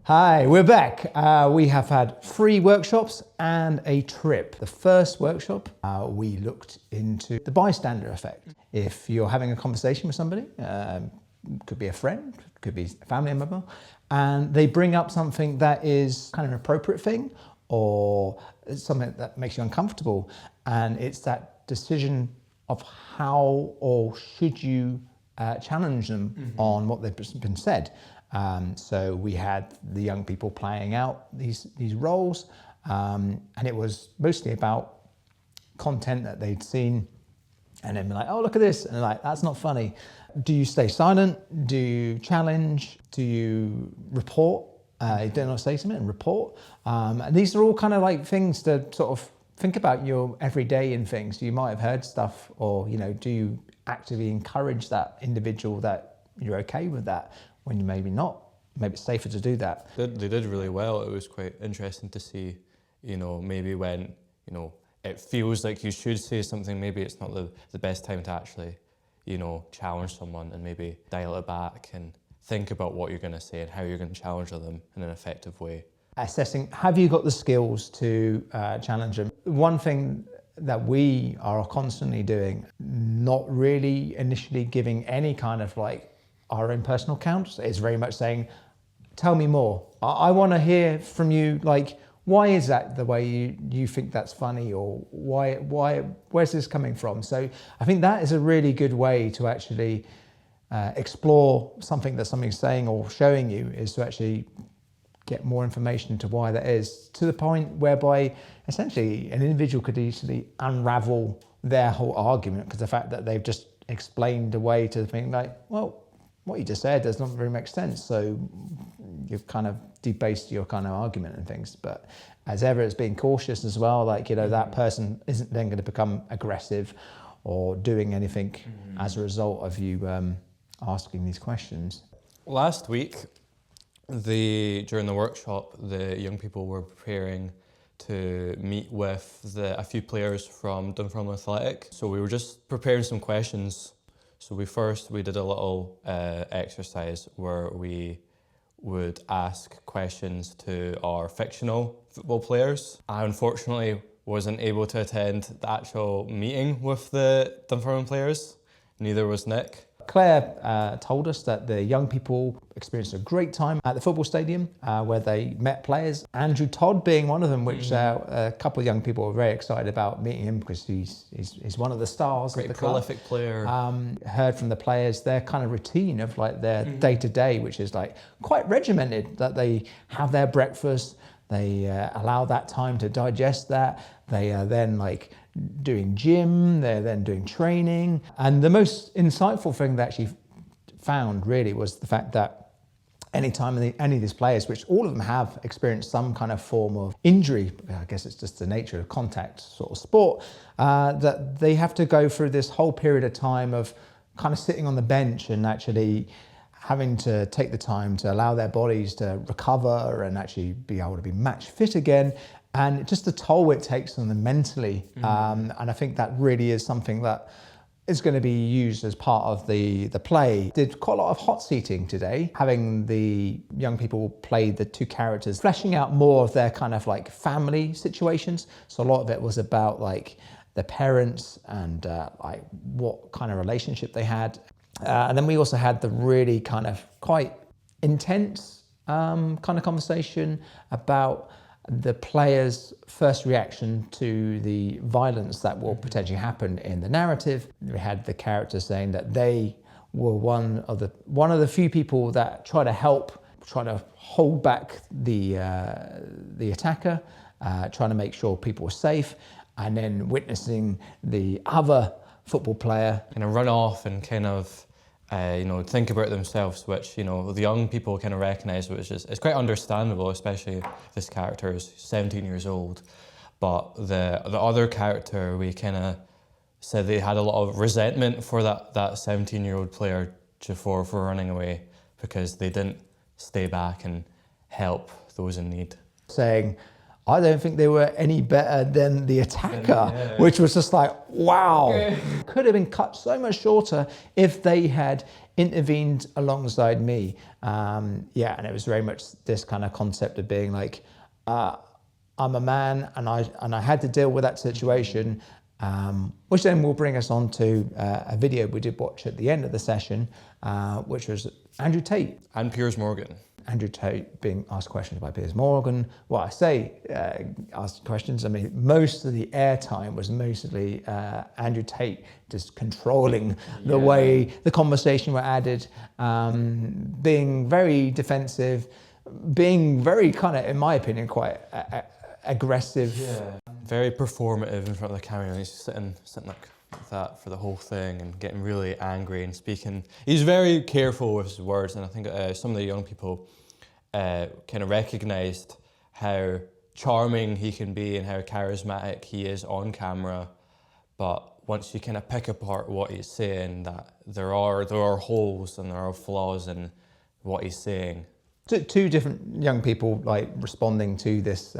Hi, we're back. We have had 3 workshops and a trip. The first workshop, we looked into the bystander effect. If you're having a conversation with somebody, could be a friend, could be a family member, and they bring up something that is kind of an appropriate thing or something that makes you uncomfortable, and it's that decision of how or should you challenge them on what they've been said. So we had the young people playing out these roles, and it was mostly about content that they'd seen, and then be like, oh, look at this, and they're like, that's not funny. Do you stay silent? Do you challenge? Do you report? You don't want to say something and report. And these are all kind of like things to sort of think about your everyday in things. You might have heard stuff, or do you actively encourage that individual that you're okay with that when you maybe not? Maybe it's safer to do that. They did really well. It was quite interesting to see, maybe when, it feels like you should say something, maybe it's not the best time to actually, challenge someone and maybe dial it back and think about what you're going to say and how you're going to challenge them in an effective way. Assessing, have you got the skills to challenge them? One thing that we are constantly doing, not really initially giving any kind of like our own personal accounts, is very much saying, tell me more. I want to hear from you, like, why is that the way you think that's funny, or where's this coming from? So I think that is a really good way to actually explore something that somebody's saying or showing you, is to actually get more information to why that is, to the point whereby essentially an individual could easily unravel their whole argument, because the fact that they've just explained away to the thing like, well, what you just said does not really make sense. So you've kind of debased your kind of argument and things. But as ever, it's being cautious as well. Like, that person isn't then going to become aggressive or doing anything as a result of you asking these questions. Last week, during the workshop, the young people were preparing to meet with a few players from Dunfermline Athletic. So we were just preparing some questions. So we did a little exercise where we would ask questions to our fictional football players. I unfortunately wasn't able to attend the actual meeting with the Dunfermline players. Neither was Nick. Claire told us that the young people experienced a great time at the football stadium where they met players. Andrew Todd being one of them, which a couple of young people were very excited about meeting him, because he's one of the stars of the club. Prolific player. Heard from the players their kind of routine of like their day-to-day, which is like quite regimented, that they have their breakfast, they allow that time to digest that, they are then like doing gym, they're then doing training. And the most insightful thing they actually found really was the fact that anytime any of these players, which all of them have experienced some kind of form of injury, I guess it's just the nature of contact sort of sport, that they have to go through this whole period of time of kind of sitting on the bench and actually having to take the time to allow their bodies to recover and actually be able to be match fit again. And just the toll it takes on them mentally. And I think that really is something that is going to be used as part of the play. Did quite a lot of hot seating today, having the young people play the 2 characters, fleshing out more of their kind of like family situations. So a lot of it was about like the parents and like what kind of relationship they had. And then we also had the really kind of quite intense kind of conversation about the players' first reaction to the violence that will potentially happen in the narrative. We had the characters saying that they were one of the few people that try to hold back the attacker, trying to make sure people were safe, and then witnessing the other football player kind of run off and kind of think about themselves, which, the young people kind of recognise, which is it's quite understandable, especially this character is 17 years old. But the other character, we kind of said they had a lot of resentment for that 17-year-old player for running away, because they didn't stay back and help those in need. Saying, I don't think they were any better than the attacker, which was just like, wow. Could have been cut so much shorter if they had intervened alongside me. And it was very much this kind of concept of being like, I'm a man, and I had to deal with that situation, which then will bring us on to a video we did watch at the end of the session, which was Andrew Tate. And Piers Morgan. Andrew Tate being asked questions by Piers Morgan. Well, I say asked questions, I mean, most of the airtime was mostly Andrew Tate just controlling the way the conversation were added, being very defensive, being very kind of, in my opinion, quite aggressive. Yeah. Very performative in front of the camera, and he's sitting like that for the whole thing and getting really angry and speaking. He's very careful with his words, and I think some of the young people kind of recognised how charming he can be and how charismatic he is on camera, but once you kind of pick apart what he's saying, that there are holes and there are flaws in what he's saying. Two different young people like responding to this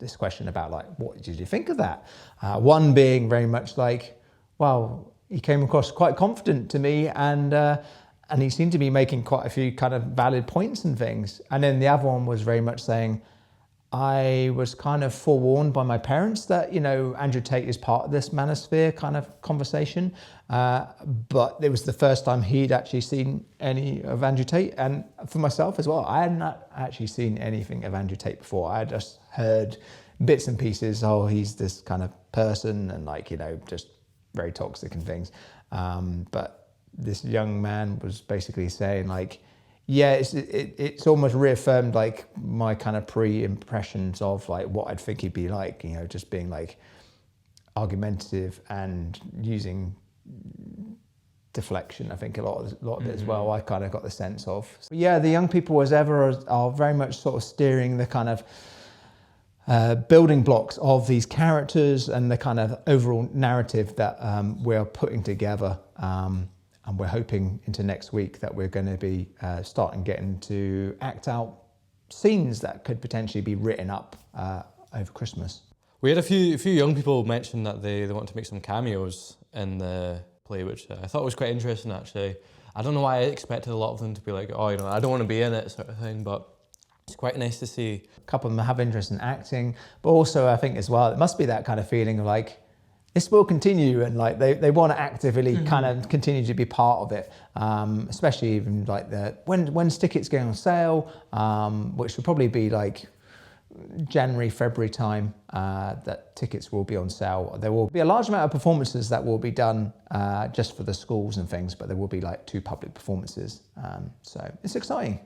this question about like, what did you think of that? One being very much like, well, he came across quite confident to me, and he seemed to be making quite a few kind of valid points and things. And then the other one was very much saying, I was kind of forewarned by my parents that, you know, Andrew Tate is part of this manosphere kind of conversation. But it was the first time he'd actually seen any of Andrew Tate. And for myself as well, I had not actually seen anything of Andrew Tate before. I had just heard bits and pieces. Oh, he's this kind of person and like, you know, just very toxic and things. But this young man was basically saying like, yeah, it's almost reaffirmed like my kind of pre-impressions of like what I'd think he'd be like, you know, just being like argumentative and using deflection. I think a lot of it as well. I kind of got the sense of. But yeah, the young people as ever are very much sort of steering the kind of building blocks of these characters and the kind of overall narrative that we're putting together. And we're hoping into next week that we're going to be starting getting to act out scenes that could potentially be written up over Christmas. We had a few young people mention that they want to make some cameos in the play, which I thought was quite interesting actually. I don't know why I expected a lot of them to be like, oh, you know, I don't want to be in it sort of thing, but it's quite nice to see. A couple of them have interest in acting, but also I think as well, it must be that kind of feeling of like, this will continue, and like they want to actively kind of continue to be part of it, especially even like when's tickets going on sale, which will probably be like January, February time, that tickets will be on sale. There will be a large amount of performances that will be done just for the schools and things, but there will be like 2 public performances, so it's exciting.